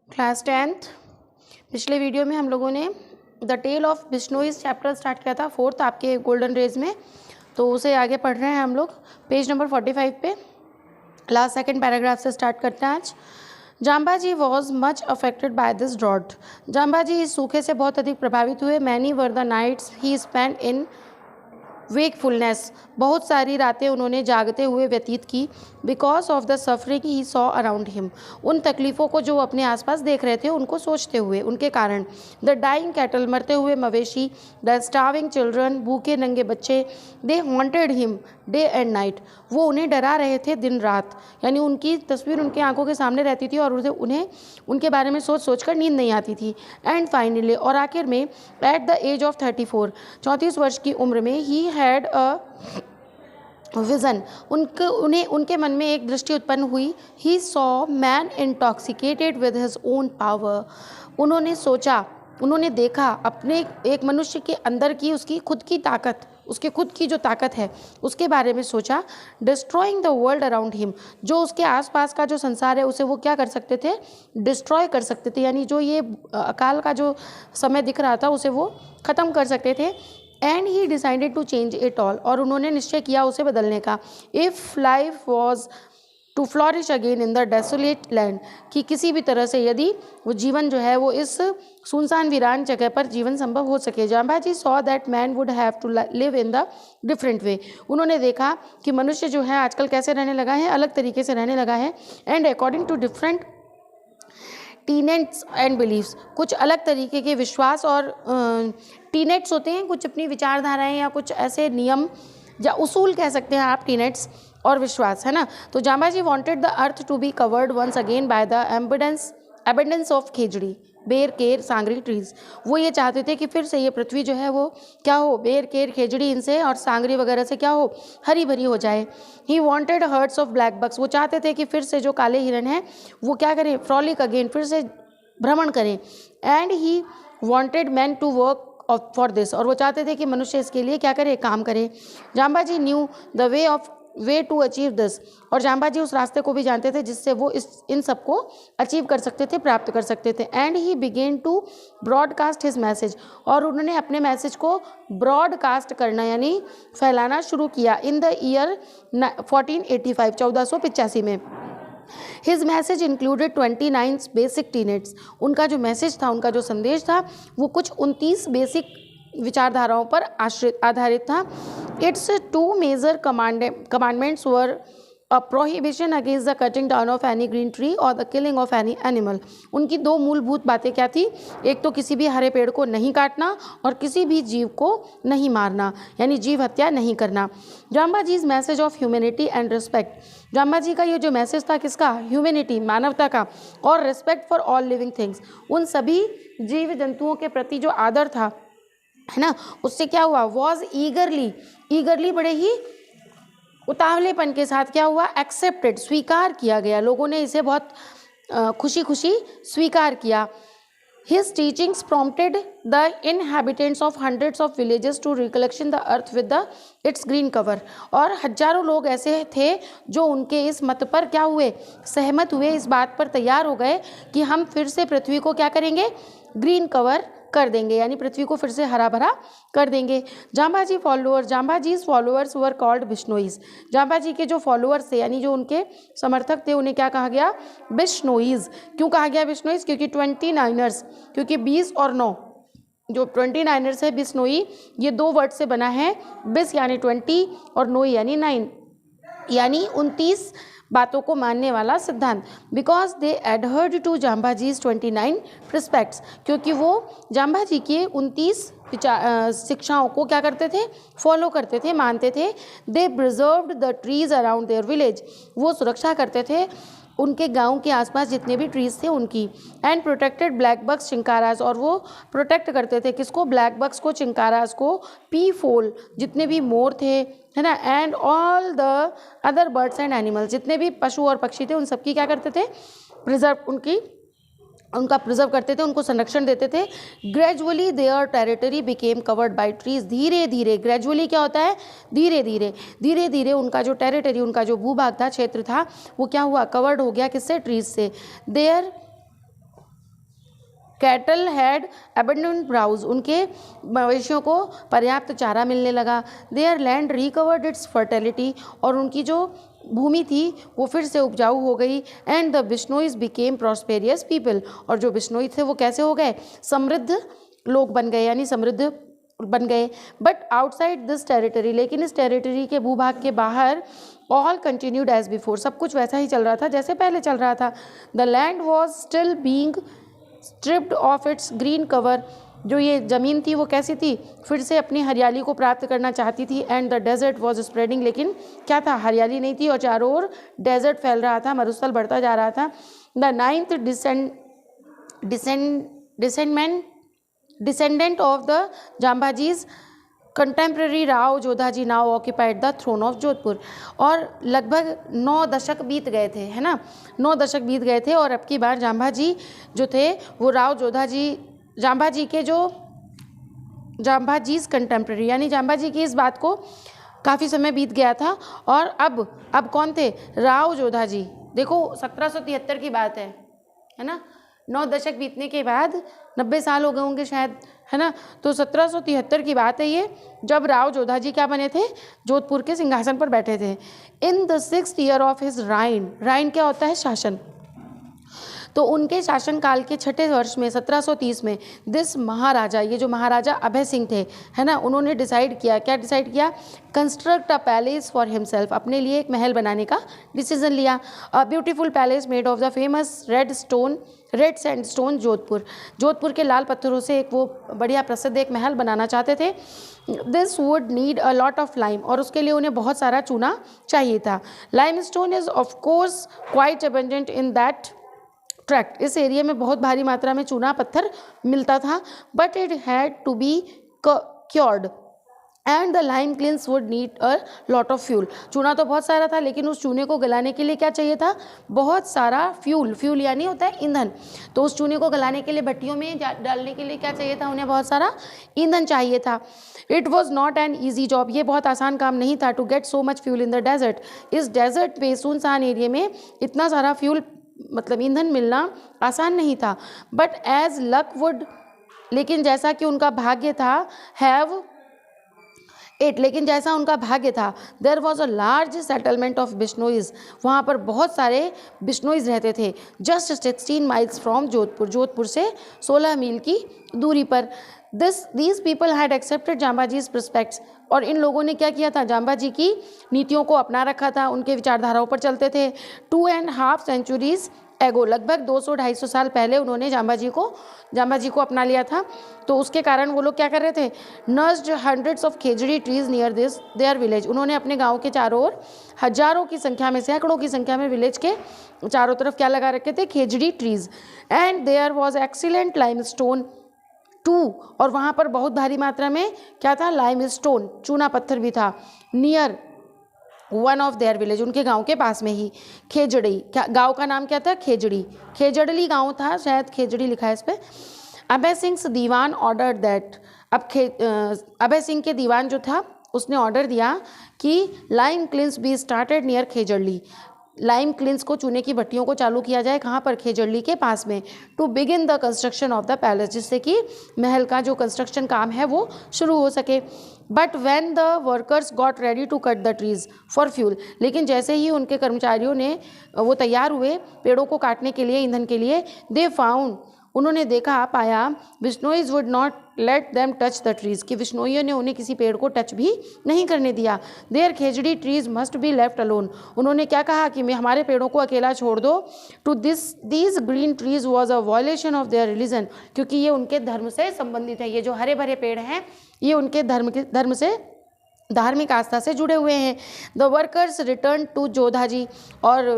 Class 10th। पिछले video में हम लोगों ने the tale of Bishnois chapter start किया था, 4th आपके गोल्डन रेज में। तो उसे आगे पढ़ रहे हैं हम लोग पेज नंबर 45 पे, लास्ट सेकंड पैराग्राफ से स्टार्ट करते हैं आज। Jambaji was much affected by this drought. Jambaji इस सूखे से बहुत अधिक प्रभावित हुए। Many were the nights he spend in wakefulness. बहुत सारी रातें उन्होंने जागते हुए व्यतीत की। Because of the suffering he saw around him. उन तकलीफ़ों को जो अपने आसपास देख रहे थे उनको सोचते हुए, उनके कारण। द डाइंग कैटल, मरते हुए मवेशी। द स्टार्विंग चिल्ड्रन, भूखे नंगे बच्चे। They haunted him day and night. वो उन्हें डरा रहे थे दिन रात, यानी उनकी तस्वीर उनकी आंखों के सामने रहती थी और उन्हें उनके बारे में सोच सोच कर नींद नहीं आती थी। एंड फाइनली, और आखिर में, एट द एज ऑफ 34, 34 वर्ष की उम्र में, ही हैड अ विज़न, उनके मन में एक दृष्टि उत्पन्न हुई। He saw man intoxicated with his own power. उन्होंने सोचा, उन्होंने देखा अपने एक मनुष्य के अंदर की उसकी खुद की ताकत, उसके खुद की जो ताकत है उसके बारे में सोचा। Destroying the world around him, जो उसके आसपास का जो संसार है उसे वो क्या कर सकते थे, डिस्ट्रॉय कर सकते थे, यानी जो ये अकाल का जो समय दिख रहा था उसे वो ख़त्म कर सकते थे। And he decided to change it all, और उन्होंने निश्चय किया उसे बदलने का। If life was to flourish again in the desolate land, कि किसी भी तरह से यदि वो जीवन जो है वो इस सुनसान वीरान जगह पर जीवन संभव हो सके। Jambaji saw that man would have to live in the different way. उन्होंने देखा कि मनुष्य जो है आजकल कैसे रहने लगा है, अलग तरीके से रहने लगा है। And according to different tenets and beliefs, कुछ अलग तरीके के विश्वास और टीनेट्स होते हैं, कुछ अपनी विचारधाराएं या कुछ ऐसे नियम या उसूल कह सकते हैं आप, टीनेट्स और विश्वास, है ना। तो Jambaji wanted the earth to be covered once again by the abundance of khejri, ber, ker, sangri trees. वो ये चाहते थे कि फिर से ये पृथ्वी जो है वो क्या हो, बेर, केर, खेजड़ी इनसे और सांगरी वगैरह से क्या हो, हरी भरी हो जाए। He wanted hertz of black बक्स, वो चाहते थे कि फिर से जो काले हिरन हैं वो क्या करें, फ्रॉलिक अगेन, फिर से भ्रमण करें। And he wanted man to work for this, और वो चाहते थे कि मनुष्य इसके लिए क्या करे, काम करे। Jambaji knew the way to achieve this, और जाम्बाजी उस रास्ते को भी जानते थे जिससे वो इन सबको अचीव कर सकते थे, प्राप्त कर सकते थे। And he began to broadcast his message, और उन्होंने अपने मैसेज को ब्रॉडकास्ट करना यानी फैलाना शुरू किया। इन द ईयर 1485, 1485 में। His message included 29 basic tenets, उनका जो मैसेज था, उनका जो संदेश था वो कुछ 29 बेसिक विचारधाराओं पर आधारित था। Its two major commandments were a prohibition against the cutting down of any green tree और the killing of any animal. उनकी दो मूलभूत बातें क्या थी, एक तो किसी भी हरे पेड़ को नहीं काटना और किसी भी जीव को नहीं मारना, यानी जीव हत्या नहीं करना। Jambaji's message of humanity and respect, Jambaji का ये जो मैसेज था किसका, ह्यूमैनिटी, मानवता का, और respect for all living things, उन सभी जीव जंतुओं के प्रति जो आदर था, है ना, उससे क्या हुआ, वॉज ईगरली बड़े ही उतावलेपन के साथ क्या हुआ, एक्सेप्टेड, स्वीकार किया गया। लोगों ने इसे बहुत खुशी खुशी स्वीकार किया। His teachings prompted the inhabitants of hundreds of villages to recollection the earth with its green cover, और हजारों लोग ऐसे थे जो उनके इस मत पर क्या हुए, सहमत हुए, इस बात पर तैयार हो गए कि हम फिर से पृथ्वी को क्या करेंगे, ग्रीन कवर कर देंगे, यानी पृथ्वी को फिर से हरा भरा कर देंगे। Jambaji's followers were called बिश्नोईज, Jambaji के जो फॉलोअर्स थे यानी जो उनके समर्थक थे उन्हें क्या कहा गया, बिश्नोईज। क्यों कहा गया बिश्नोईज, क्योंकि 29ers, क्योंकि 20 और 9, जो 29ers है, बिश्नोई, ये दो वर्ड से बना है। बिस यानी 20 और नोई यानी 9, यानी 29 बातों को मानने वाला सिद्धांत। बिकॉज दे एडहर्ड टू जाम्बाजीज 29 प्रिस्पेक्ट्स, क्योंकि वो जाम्बाजी के 29 शिक्षाओं को क्या करते थे, फॉलो करते थे, मानते थे। They preserved the trees around their village, वो सुरक्षा करते थे उनके गांव के आसपास जितने भी ट्रीज थे उनकी। एंड प्रोटेक्टेड ब्लैक बक्स चिंकाराज, और वो प्रोटेक्ट करते थे किसको, ब्लैक बक्स को, चिंकाराज को, पी फोल, जितने भी मोर थे, है ना, and all the other birds and animals, जितने भी पशु और पक्षी थे उन सबकी क्या करते थे, उनका प्रिजर्व करते थे, उनको संरक्षण देते थे। Gradually their territory became covered by trees, धीरे धीरे, ग्रेजुअली क्या होता है, धीरे धीरे उनका जो टेरिटरी, उनका जो भूभाग था, क्षेत्र था, वो क्या हुआ, कवर्ड हो गया, किससे, ट्रीज से। Their cattle had abundant browse, उनके मवेशियों को पर्याप्त चारा मिलने लगा। Their land recovered its fertility, और उनकी जो भूमि थी वो फिर से उपजाऊ हो गई। And the Bishnois became prosperous people, और जो बिश्नोई थे वो कैसे हो गए, समृद्ध लोग बन गए, यानी समृद्ध बन गए। बट आउटसाइड दिस टेरिटरी, लेकिन इस टेरिटरी के भूभाग के बाहर ऑल कंटिन्यूड एज बिफोर, सब कुछ वैसा ही चल रहा था जैसे पहले चल रहा था। The land was still being stripped of its green cover, जो ये ज़मीन थी वो कैसी थी, फिर से अपनी हरियाली को प्राप्त करना चाहती थी। And the desert was spreading, लेकिन क्या था, हरियाली नहीं थी और चारों ओर डेजर्ट फैल रहा था, मरुस्थल बढ़ता जा रहा था। The ninth descendant of the Jambhaji's contemporary Rao Jodhaji now occupied the throne of Jodhpur, और लगभग 9 दशक बीत गए थे, है ना, 9 दशक बीत गए थे, और अब की बार जाम्बाजी जो थे वो राव जोधाजी, जाम्बाजी के जो जाम्बाजीज कंटेम्प्रेरी, यानी जाम्बाजी की इस बात को काफ़ी समय बीत गया था, और अब कौन थे, राव जोधाजी। देखो 1773 की बात है ना, 9 दशक बीतने के बाद 90 साल हो गए होंगे शायद, है ना। तो 1773 की बात है ये, जब राव जोधाजी क्या बने थे, जोधपुर के सिंहासन पर बैठे थे। In the 6th year of his reign, reign क्या होता है, शासन, तो उनके शासनकाल के 6ठे वर्ष में 1730 में दिस महाराजा, ये जो महाराजा अभय सिंह थे, है ना, उन्होंने डिसाइड किया, क्या डिसाइड किया, construct a palace for himself, अपने लिए एक महल बनाने का डिसीजन लिया। A beautiful palace made of the famous red sandstone Jodhpur, Jodhpur के लाल पत्थरों से एक वो बढ़िया प्रसिद्ध एक महल बनाना चाहते थे। This would need a lot of lime, और उसके लिए उन्हें बहुत सारा चूना चाहिए था। Limestone is of course quite abundant in that tract, इस एरिया में बहुत भारी मात्रा में चूना पत्थर मिलता था। But it had to be cured and the lime kilns would need a lot of fuel, चूना तो बहुत सारा था, लेकिन उस चूने को गलाने के लिए क्या चाहिए था, बहुत सारा फ्यूल यानी होता है ईंधन। तो उस चूने को गलाने के लिए, भट्टियों में डालने के लिए क्या चाहिए था, उन्हें बहुत सारा ईंधन चाहिए था। It was not an easy job, ये बहुत आसान काम नहीं था, to get so much fuel in the desert, इस डेजर्ट पे सुनसान एरिया में इतना सारा फ्यूल मतलब ईंधन मिलना आसान नहीं था। बट एज लक वुड, लेकिन जैसा कि उनका भाग्य था, हैव इट, लेकिन जैसा उनका भाग्य था, there was a large settlement of Bishnois, वहाँ पर बहुत सारे बिश्नोइज रहते थे। Just 16 miles from Jodhpur, Jodhpur से 16 मील की दूरी पर। These people had accepted Jambaji's prospects, और इन लोगों ने क्या किया था, जाम्बाजी की नीतियों को अपना रखा था, उनके विचारधाराओं पर चलते थे। 2.5 सेंचुरीज एगो, लगभग 200-250 साल पहले उन्होंने जाम्बाजी को अपना लिया था। तो उसके कारण वो लोग क्या कर रहे थे, nursed hundreds of khejri trees near this their village, उन्होंने अपने गांव के चारों ओर हजारों की संख्या में, सैकड़ों की संख्या में विलेज के चारों तरफ क्या लगा रखे थे, khejri trees. And there was excellent limestone too, और वहाँ पर बहुत भारी मात्रा में क्या था, लाइमस्टोन, चूना पत्थर भी था। Near one of their village, उनके गांव के पास में ही। खेजड़ी, क्या गांव का नाम क्या था, खेजड़ी, खेजड़ली गांव था, शायद खेजड़ी लिखा है इस पर। अभय सिंह दीवान ऑर्डर दैट, अब अभय सिंह के दीवान जो था उसने ऑर्डर दिया कि lime kilns be started near Khejarli, lime kilns को, चूने की भट्टियों को चालू किया जाए, कहाँ पर, खेजड़ली के पास में। To begin the construction of the palace, जिससे कि महल का जो कंस्ट्रक्शन काम है वो शुरू हो सके। But when the workers got ready to cut the trees for fuel, लेकिन जैसे ही उनके कर्मचारियों ने वो तैयार हुए पेड़ों को काटने के लिए, ईंधन के लिए, दे फाउंड, उन्होंने देखा, पाया, Bishnois would not let them touch the trees, कि बिश्नोइयों ने उन्हें किसी पेड़ को टच भी नहीं करने दिया। Their khejri trees must be left alone, उन्होंने क्या कहा कि हमारे पेड़ों को अकेला छोड़ दो। To these green trees was a violation of their religion, क्योंकि ये उनके धर्म से संबंधित है, ये जो हरे भरे पेड़ हैं ये उनके धर्म से, धार्मिक आस्था से जुड़े हुए हैं। The workers return to Jodhaji, और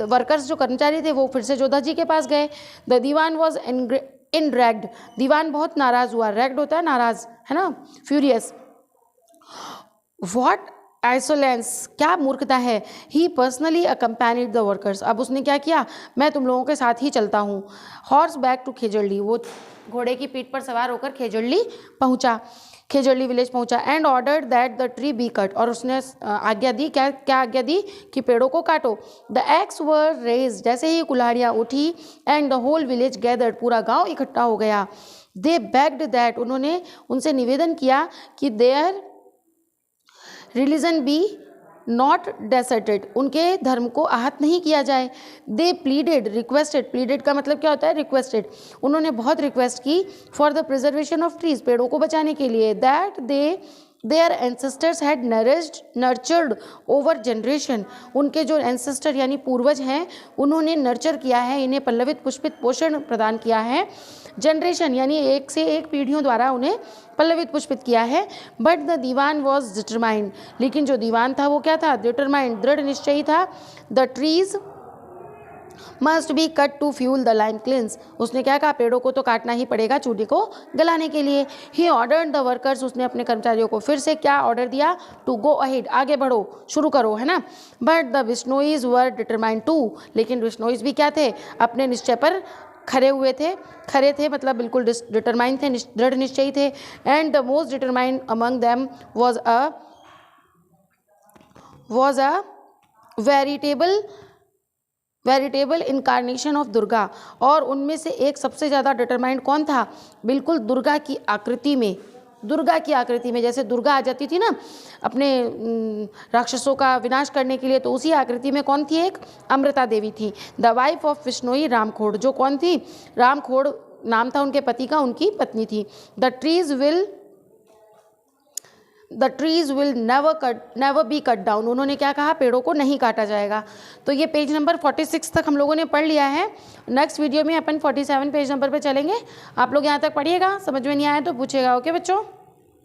वर्कर्स जो कर्मचारी थे वो फिर से जोधाजी के पास गए। द दीवान वॉज इनरेग्ड, दीवान बहुत नाराज हुआ, रेग्ड होता है नाराज, है ना, फ्यूरियस। व्हाट आइसोलेंस, क्या मूर्खता है। ही पर्सनली अकम्पैनिड द वर्कर्स, अब उसने क्या किया, मैं तुम लोगों के साथ ही चलता हूँ। हॉर्स बैक टू खेजड़ली, वो घोड़े की पीठ पर सवार होकर खेजड़ली पहुँचा। खेजड़ली विलेज पहुंचा। And ordered that the tree be cut, और उसने आज्ञा दी, क्या क्या आज्ञा दी, कि पेड़ों को काटो। द एक्स वर रेज, जैसे ही कुल्हाड़ियाँ उठी, and the whole village gathered, पूरा गांव इकट्ठा हो गया। दे बेग्ड दैट, उन्होंने उनसे निवेदन किया कि देयर रिलीजन बी नॉट डेसर्टेड, उनके धर्म को आहत नहीं किया जाए। दे प्लीडेड, रिक्वेस्टेड, प्लीडेड का मतलब क्या होता है, रिक्वेस्टेड, उन्होंने बहुत रिक्वेस्ट की for the preservation of trees, पेड़ों को बचाने के लिए। That their ancestors had nurtured over generation, उनके जो एंसेस्टर यानी पूर्वज हैं उन्होंने नर्चर किया है, इन्हें पल्लवित पुष्पित पोषण प्रदान किया है। जनरेशन यानी एक से एक पीढ़ियों द्वारा उन्हें पल्लवित पुष्पित किया है। But the dewan was determined, लेकिन जो दीवान था वो क्या था, डिटरमाइंड, दृढ़ निश्चयी था। The trees must be cut to fuel the lime kilns, उसने क्या कहा, पेड़ों को तो काटना ही पड़ेगा चूल्हे को गलाने के लिए। ही ऑर्डर्ड द वर्कर्स, उसने अपने कर्मचारियों को फिर से क्या ऑर्डर दिया, टू गो अहेड, आगे बढ़ो, शुरू करो, है ना। But the Bishnois were determined to, लेकिन बिश्नोईज भी क्या थे, अपने निश्चय पर खड़े थे, मतलब बिल्कुल डिटरमाइंड थे, दृढ़ निश्चयी थे। And the most determined among them was a veritable incarnation of Durga, और उनमें से एक सबसे ज़्यादा डिटरमाइंड कौन था, बिल्कुल दुर्गा की आकृति में, जैसे दुर्गा आ जाती थी ना अपने राक्षसों का विनाश करने के लिए, तो उसी आकृति में कौन थी, एक अमृता देवी थी। द वाइफ ऑफ विश्नोई रामखोड़, जो कौन थी, रामखोड़ नाम था उनके पति का, उनकी पत्नी थी। The trees will never be cut down, उन्होंने क्या कहा, पेड़ों को नहीं काटा जाएगा। तो ये पेज नंबर 46 तक हम लोगों ने पढ़ लिया है। नेक्स्ट वीडियो में अपन 47 पेज नंबर पे चलेंगे। आप लोग यहाँ तक पढ़िएगा, समझ में नहीं आया तो पूछिएगा। ओके बच्चों।